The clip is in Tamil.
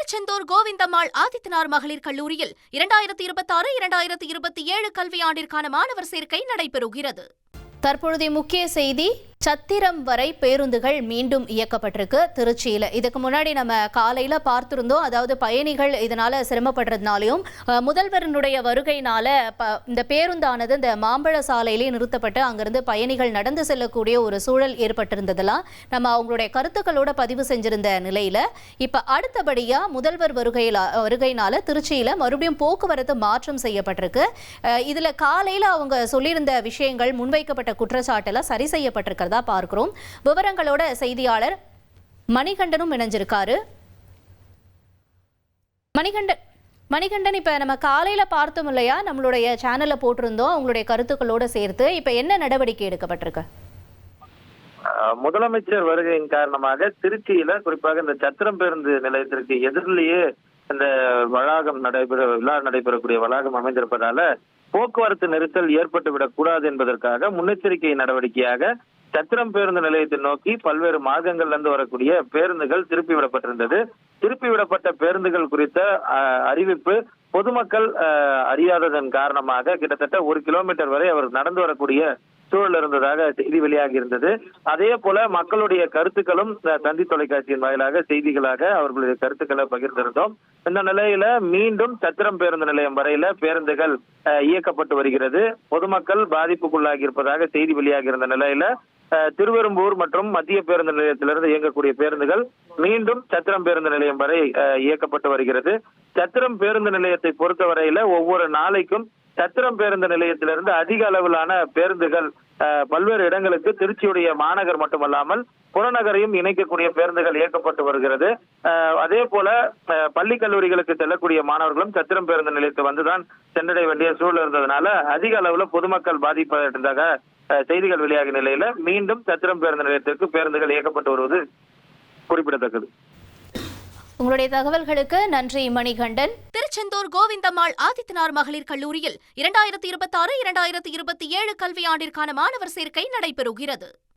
திருச்செந்தூர் கோவிந்தம்மாள் ஆதித்தனார் மகளிர் கல்லூரியில் 2026-2027 கல்வியாண்டிற்கான மாணவர் சேர்க்கை நடைபெறுகிறது. தற்பொழுதைய முக்கிய செய்தி, சத்திரம் வரை பேருந்துகள் மீண்டும் இயக்கப்பட்டிருக்கு திருச்சியில. இதுக்கு முன்னாடி நம்ம காலையில பார்த்திருந்தோம். அதாவது பயணிகள் இதனால சிரமப்படுறதுனாலையும் முதல்வரனுடைய வருகையினால இந்த பேருந்தானது இந்த மாம்பழ சாலையிலே நிறுத்தப்பட்டு அங்கிருந்து பயணிகள் நடந்து செல்லக்கூடிய ஒரு சூழல் ஏற்பட்டிருந்ததெல்லாம் நம்ம அவங்களுடைய கருத்துக்களோட பதிவு செஞ்சிருந்த நிலையில இப்ப அடுத்தபடியா முதல்வர் வருகையினால திருச்சியில மறுபடியும் போக்குவரத்து மாற்றம் செய்யப்பட்டிருக்கு. இதுல காலையில அவங்க சொல்லியிருந்த விஷயங்கள், முன்வைக்கப்பட்ட குற்றச்சாட்டெல்லாம் சரி செய்யப்பட்டிருக்கிறதா பார்க்கிறோம். விவரங்களோட செய்தியாளர் மணிகண்டனும் இணைஞ்சிருக்காரு. மணிகண்டன், இப்ப நம்ம காலையில பார்த்தோம் இல்லையா, நம்மளுடைய சேனல்ல போட்டிருந்தோம் அவங்களுடைய கருத்துக்களோட சேர்த்து. இப்ப என்ன நடவடிக்கை எடுக்கப்பட்டிருக்கு? முதலமைச்சர் வருகையின் காரணமாக திருச்சியில குறிப்பாக இந்த சத்திரம் பேருந்து நிலையத்திற்கு எதிரிலேயே இந்த விழா நடைபெறக்கூடிய வளாகம் அமைந்திருப்பதால போக்குவரத்து நெரிசல் ஏற்பட்டுவிடக் கூடாது என்பதற்காக முன்னெச்சரிக்கை நடவடிக்கையாக சத்திரம் பேருந்து நிலையத்தை நோக்கி பல்வேறு மார்க்கங்கள்ல இருந்து வரக்கூடிய பேருந்துகள் திருப்பி விடப்பட்டிருந்தது. திருப்பி விடப்பட்ட பேருந்துகள் குறித்த அறிவிப்பு பொதுமக்கள் அறியாததன் காரணமாக கிட்டத்தட்ட 1 கிலோமீட்டர் வரை அவர் நடந்து வரக்கூடிய சூழல் இருந்ததாக செய்தி வெளியாகி இருந்தது. அதே போல மக்களுடைய கருத்துக்களும் தந்தி தொலைக்காட்சியின் வாயிலாக செய்திகளாக அவர்களுடைய கருத்துக்களை பகிர்ந்திருந்தோம். இந்த நிலையில மீண்டும் சத்திரம் பேருந்து நிலையம் வரையில பேருந்துகள் இயக்கப்பட்டு வருகிறது. பொதுமக்கள் பாதிப்புக்குள்ளாகி இருப்பதாக செய்தி வெளியாகி இருந்த நிலையில திருவெரும்பூர் மற்றும் மத்திய பேருந்து நிலையத்திலிருந்து இயங்கக்கூடிய பேருந்துகள் மீண்டும் சத்திரம் பேருந்து நிலையம் வரை இயக்கப்பட்டு வருகிறது. சத்திரம் பேருந்து நிலையத்தை பொறுத்தவரையில ஒவ்வொரு நாளைக்கும் சத்திரம் பேருந்து நிலையத்திலிருந்து அதிக அளவிலான பேருந்துகள் பல்வேறு இடங்களுக்கு திருச்சியுடைய மாநகர் மட்டுமல்லாமல் புறநகரையும் இணைக்கக்கூடிய பேருந்துகள் இயக்கப்பட்டு வருகிறது. அதே போல பள்ளி கல்லூரிகளுக்கு செல்லக்கூடிய மாணவர்களும் சத்திரம் பேருந்து நிலையத்தை வந்துதான் சென்றடைய வேண்டிய சூழல் இருந்ததுனால அதிக அளவுல பொதுமக்கள் பாதிப்பதாக செய்திகள் வெளியாகிய நிலையில மீண்டும் சத்திரம் பேருந்து நிலையத்திற்கு பேருந்துகள் இயக்கப்பட்டு வருவது குறிப்பிடத்தக்கது. உங்களுடைய தகவல்களுக்கு நன்றி மணிகண்டன். திருச்செந்தூர் கோவிந்தம்மாள் ஆதித்தனார் மகளிர் கல்லூரியில் 2026-2027 கல்வியாண்டிற்கான மாணவர் சேர்க்கை நடைபெறுகிறது.